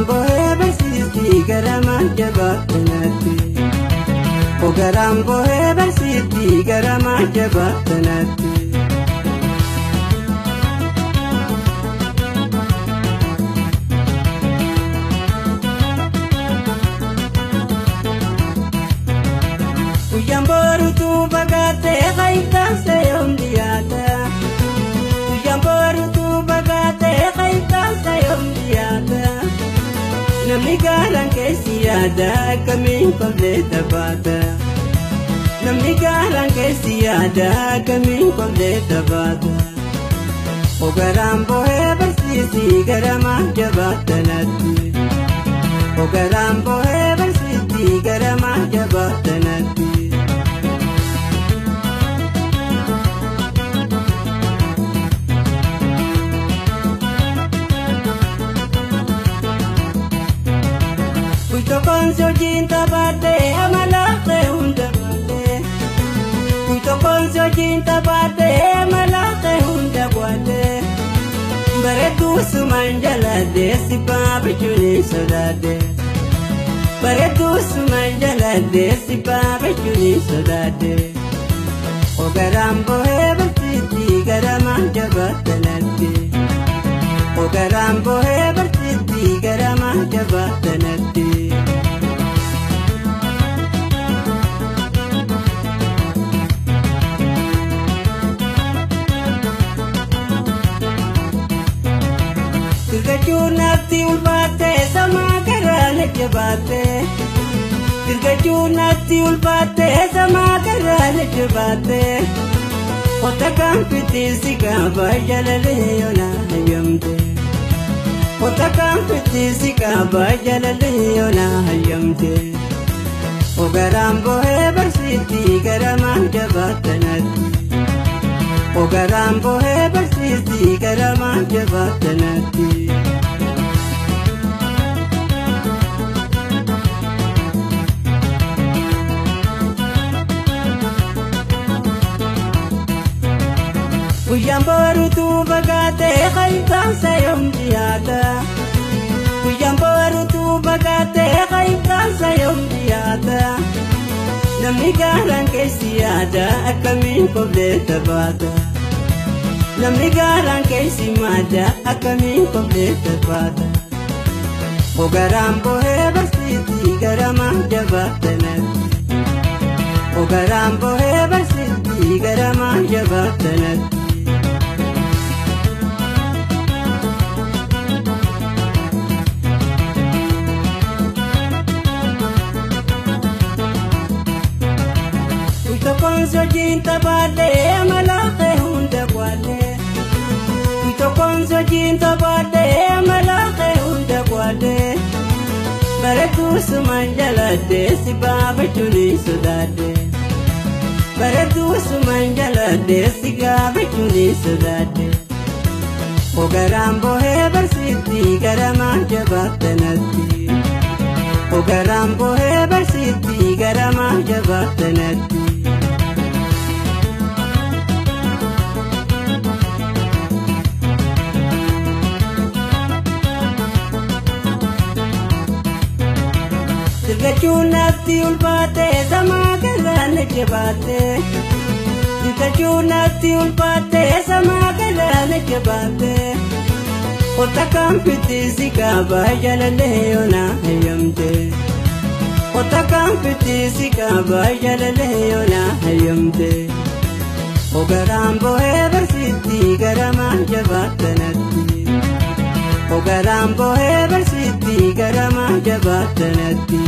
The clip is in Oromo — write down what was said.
Ogaraan bohee barsiistii gara maal jabaatanatti. Ogaraan bohee barsiistii gara maal jabaatanatti. Guyyaan boruutuu bagaatee qayitaansa yoom dhiyaata. Guyyaan boruutuu bagaatee qayitaansa yoom dhiyaata. Namni gaaraan keessi yaada akkamiin qollee taphaata. Namni gaaraan keessi yaada akkamiin qollee taphaata. Ogaraan bohee barsiistii gara maal jabaatanatti. Ogaraan bohee barsiistii gara maal jabaatanatti. Tokkoon sochiin taphaatee amalaaqee hunda baatee. Tokkoon sochiin taphaatee amalaaqee hunda baatee. Bareedduu sumaan jalaatee si baafachuun sodaatee. Bareedduu sumaan jalaatee si baafachuun sodaatee. Ogaraan bohee barsiistii gara maal jabaatanatti. Ogaraan bohee barsiistii gara maal jabaatanatti. Dirgachuun natti ulfaatee samaa garaa na jabaatee. Dirgachuun natti ulfaatee samaa garaa na jabaatee. Ota kan fitiisi kaaba jalalee yoona hayyamte. Ota kan fitiisi kaaba jalalee yoona hayyamte. Ogaraan bohee barsiistii gara maal jabaatanatti. Ogaraan bohee barsiistii gara maal jabaatanatti. Guyyaan boruutuu bagaatee qayitaansa yoom dhiyaata. Guyyaan boruutuu bagaatee qayitaansa yoom dhiyaata. Namni gaaraan keessi yaada akkamiin qollee taphaata. Namni gaaraan keessi maada akkamiin qollee taphaata. Ogaraan bohee barsiistii gara maal jabaatanatti. Ogaraan bohee barsiistii gara maal jabaatanatti. Tokkoon sochiin taphaatee amalaaqee hunda baatee. Tokkoon sochiin taphaatee amalaaqee hunda baatee. Bareedduu sumaan jalaatee si baafachuun sodaatee. Bareedduu sumaan jalaatee si gaafachuun sodaatee. Ogaraan bohee barsiistii gara maal jabaatanatti. Ogaraan bohee barsiistii gara maal jabaatanatti. Dirgachuun natti ulfaatee samaa garaa na jabaatee. Dirgachuun natti ulfaatee samaa garaa na jabaatee. Ota kan fitiisi kaaba jalalee yoona hayyamte. Ota kan fitiisi kaaba jalalee yoona hayyamte. Ogaraan bohee barsiistii gara maal jabaatanatti. Ogaraan bohee barsiistii gara maal jabaatanatti.